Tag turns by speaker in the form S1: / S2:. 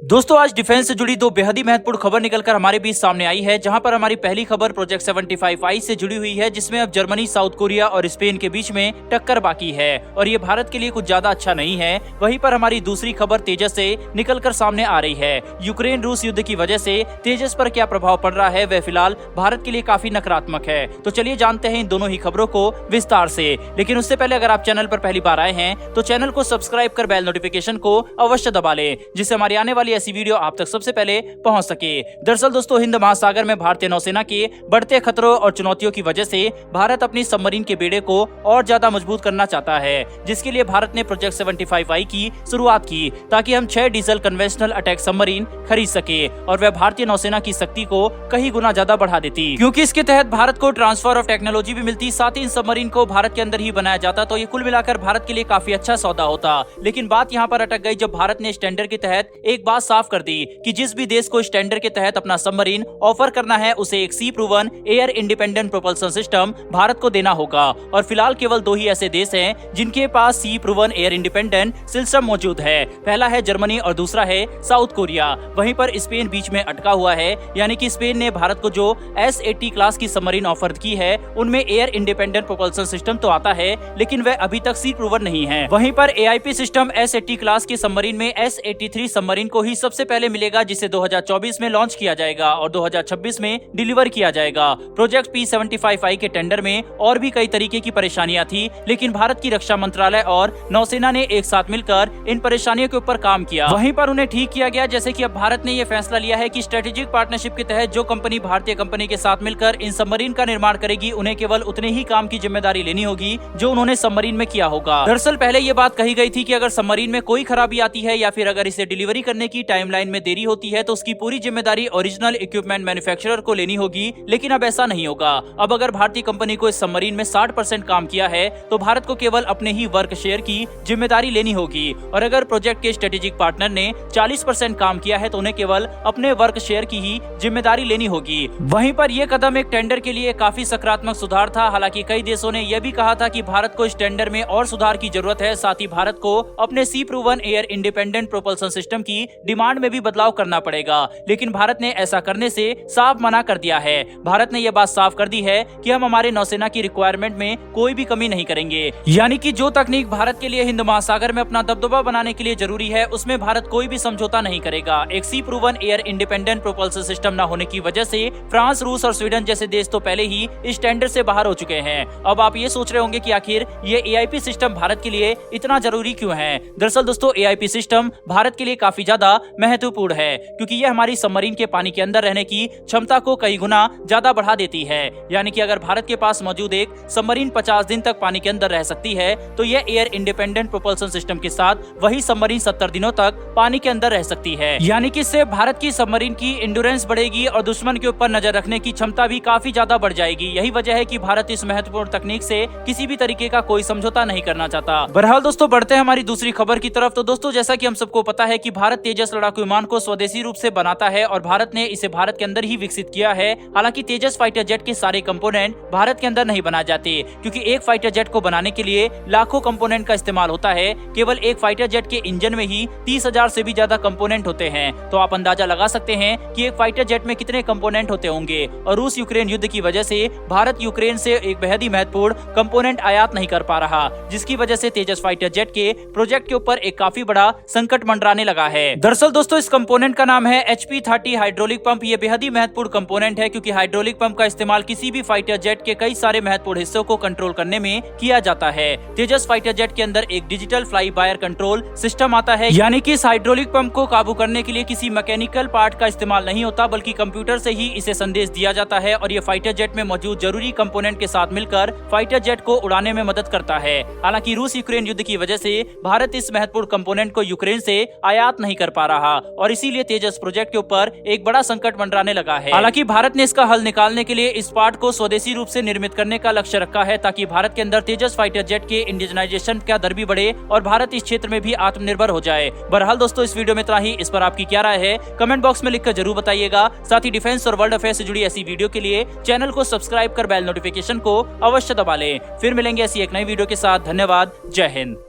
S1: दोस्तों आज डिफेंस से जुड़ी दो बेहद ही महत्वपूर्ण खबर निकलकर हमारे बीच सामने आई है, जहां पर हमारी पहली खबर प्रोजेक्ट 75I से जुड़ी हुई है, जिसमें अब जर्मनी, साउथ कोरिया और स्पेन के बीच में टक्कर बाकी है और ये भारत के लिए कुछ ज्यादा अच्छा नहीं है। वहीं पर हमारी दूसरी खबर तेजस से निकलकर सामने आ रही है। यूक्रेन रूस युद्ध की वजह से तेजस पर क्या प्रभाव पड़ रहा है वह फिलहाल भारत के लिए काफी नकारात्मक है। तो चलिए जानते हैं इन दोनों ही खबरों को विस्तार से। लेकिन उससे पहले अगर आप चैनल पर पहली बार आए हैं तो चैनल को सब्सक्राइब कर बेल नोटिफिकेशन को अवश्य दबा लें, जिससे हमारी आने वाली ऐसी वीडियो आप तक सबसे पहले पहुंच सके। दरअसल दोस्तों हिंद महासागर में भारतीय नौसेना के बढ़ते खतरों और चुनौतियों की वजह से भारत अपनी सबमरीन के बेड़े को और ज्यादा मजबूत करना चाहता है, जिसके लिए भारत ने प्रोजेक्ट 75I की शुरुआत की ताकि हम 6 डीजल कन्वेंशनल अटैक सबमरीन खरीद सके और वह भारतीय नौसेना की शक्ति को कई गुना ज्यादा बढ़ा देती, क्योंकि इसके तहत भारत को ट्रांसफर ऑफ टेक्नोलॉजी भी मिलती, साथ ही इन सबमरीन को भारत के अंदर ही बनाया जाता। तो ये कुल मिलाकर भारत के लिए काफी अच्छा सौदा होता। लेकिन बात यहाँ पर अटक गई जब भारत ने इस टेंडर के तहत एक बात साफ कर दी कि जिस भी देश को इस टेंडर के तहत अपना सबमरीन ऑफर करना है उसे एक sea proven air independent propulsion system Bharat को देना होगा। और फिलहाल केवल 2 ही ऐसे देश हैं जिनके पास सी प्रूवन एयर इंडिपेंडेंट सिस्टम मौजूद है। पहला है जर्मनी और दूसरा है साउथ कोरिया। वहीं पर स्पेन बीच में अटका हुआ है, यानी कि स्पेन ने भारत को जो S-80 क्लास की सबमरीन ऑफर की है उनमें एयर इंडिपेंडेंट प्रोपल्सन सिस्टम तो आता है, लेकिन वह अभी तक सी प्रूवन नहीं है। वहीं पर AIP सिस्टम S-80 क्लास की सबमरीन में S-83 सबमरीन को ही सबसे पहले मिलेगा, जिसे 2024 में लॉन्च किया जाएगा और 2026 में डिलीवर किया जाएगा। प्रोजेक्ट P75I के टेंडर में और भी कई तरीके की परेशानियां थी, लेकिन भारत की रक्षा मंत्रालय और नौसेना ने एक साथ मिलकर इन परेशानियों के ऊपर काम किया। वहीं पर उन्हें ठीक किया गया, जैसे कि अब भारत ने यह फैसला लिया है कि स्ट्रेटेजिक पार्टनरशिप के तहत जो कंपनी भारतीय कंपनी के साथ मिलकर इन सबमरीन का निर्माण करेगी उन्हें केवल उतने ही काम की जिम्मेदारी लेनी होगी जो उन्होंने सबमरीन में किया होगा। दरअसल पहले ये बात कही गई थी कि अगर सबमरीन में कोई खराबी आती है या फिर अगर इसे डिलीवरी करने की टाइमलाइन में देरी होती है तो उसकी पूरी जिम्मेदारी ओरिजिनल इक्विपमेंट मैन्युफैक्चरर को लेनी होगी। लेकिन अब ऐसा नहीं होगा। अब अगर भारतीय कंपनी को इस सबमरीन में 60% काम किया है तो भारत को केवल अपने ही वर्क शेयर की जिम्मेदारी लेनी होगी, और अगर प्रोजेक्ट के स्ट्रेटेजिक पार्टनर ने 40% काम किया है तो उन्हें केवल अपने वर्क शेयर की ही जिम्मेदारी लेनी होगी। वहीं पर यह कदम एक टेंडर के लिए काफी सकारात्मक सुधार था। हालांकि कई देशों ने यह भी कहा था कि भारत को इस टेंडर में और सुधार की जरूरत है, साथ ही भारत को अपने sea proven air independent propulsion system की डिमांड में भी बदलाव करना पड़ेगा। लेकिन भारत ने ऐसा करने से साफ मना कर दिया है। भारत ने यह बात साफ कर दी है कि हम हमारे नौसेना की रिक्वायरमेंट में कोई भी कमी नहीं करेंगे, यानी कि जो तकनीक भारत के लिए हिंद महासागर में अपना दबदबा बनाने के लिए जरूरी है उसमें भारत कोई भी समझौता नहीं करेगा। एक sea proven air independent propulsion system न होने की वजह से फ्रांस, रूस और स्वीडन जैसे देश तो पहले ही इस टेंडर से बाहर हो चुके हैं। अब आप ये सोच रहे होंगे कि आखिर ये AIP सिस्टम भारत के लिए इतना जरूरी क्यों है। दरअसल दोस्तों AIP सिस्टम भारत के लिए काफी ज्यादा महत्वपूर्ण है, क्योंकि यह हमारी सबमरीन के पानी के अंदर रहने की क्षमता को कई गुना ज्यादा बढ़ा देती है। यानी कि अगर भारत के पास मौजूद एक सबमरीन 50 दिन तक पानी के अंदर रह सकती है तो यह एयर इंडिपेंडेंट प्रोपल्सन सिस्टम के साथ वही सबमरीन 70 दिनों तक पानी के अंदर रह सकती है। यानी कि इससे भारत की सबमरीन की इंड्योरेंस बढ़ेगी और दुश्मन के ऊपर नजर रखने की क्षमता भी काफी ज्यादा बढ़ जाएगी। यही वजह है कि भारत इस महत्वपूर्ण तकनीक से किसी भी तरीके का कोई समझौता नहीं करना चाहता। बहरहाल दोस्तों बढ़ते हैं हमारी दूसरी खबर की तरफ। तो दोस्तों जैसा कि हम सबको पता है कि भारत तेजस लड़ाकू विमान को स्वदेशी रूप से बनाता है और भारत ने इसे भारत के अंदर ही विकसित किया है। हालांकि तेजस फाइटर जेट के सारे कंपोनेंट भारत के अंदर नहीं बनाए जाते, क्योंकि एक फाइटर जेट को बनाने के लिए लाखों कंपोनेंट का इस्तेमाल होता है। केवल एक फाइटर जेट के इंजन में ही 30,000 से भी ज्यादा कंपोनेंट होते हैं। तो आप अंदाजा लगा सकते हैं कि एक फाइटर जेट में कितने कंपोनेंट होते होंगे। और रूस यूक्रेन युद्ध की वजह से भारत यूक्रेन से एक बेहद ही महत्वपूर्ण कंपोनेंट आयात नहीं कर पा रहा, जिसकी वजह से तेजस फाइटर जेट के प्रोजेक्ट के ऊपर एक काफी बड़ा संकट मंडराने लगा है। दरअसल दोस्तों इस कंपोनेंट का नाम है HP-30 हाइड्रोलिक पंप। ये बेहद ही महत्वपूर्ण कंपोनेंट है, क्योंकि हाइड्रोलिक पंप का इस्तेमाल किसी भी फाइटर जेट के कई सारे महत्वपूर्ण हिस्सों को कंट्रोल करने में किया जाता है। तेजस फाइटर जेट के अंदर एक digital fly by wire control system आता है, यानी कि इस हाइड्रोलिक पंप को काबू करने के लिए किसी मैकेनिकल पार्ट का इस्तेमाल नहीं होता, बल्कि कंप्यूटर से ही इसे संदेश दिया जाता है और ये फाइटर जेट में मौजूद जरूरी कंपोनेंट के साथ मिलकर फाइटर जेट को उड़ाने में मदद करता है। हालांकि रूस यूक्रेन युद्ध की वजह से भारत इस महत्वपूर्ण कंपोनेंट को यूक्रेन से आयात नहीं कर पा रहा और इसीलिए तेजस प्रोजेक्ट के ऊपर एक बड़ा संकट मंडराने लगा है। हालांकि भारत ने इसका हल निकालने के लिए इस पार्ट को स्वदेशी रूप से निर्मित करने का लक्ष्य रखा है, ताकि भारत के अंदर तेजस फाइटर जेट के इंडिजनाइजेशन का दर भी बढ़े और भारत इस क्षेत्र में भी आत्मनिर्भर हो जाए। बहरहाल दोस्तों इस वीडियो में इतना ही। इस पर आपकी क्या राय है कमेंट बॉक्स में लिखकर जरूर बताइएगा। साथ ही डिफेंस और वर्ल्ड अफेयर से जुड़ी ऐसी वीडियो के लिए चैनल को सब्सक्राइब कर बेल नोटिफिकेशन को अवश्य दबा लें। फिर मिलेंगे ऐसी एक नई वीडियो के साथ। धन्यवाद। जय हिंद।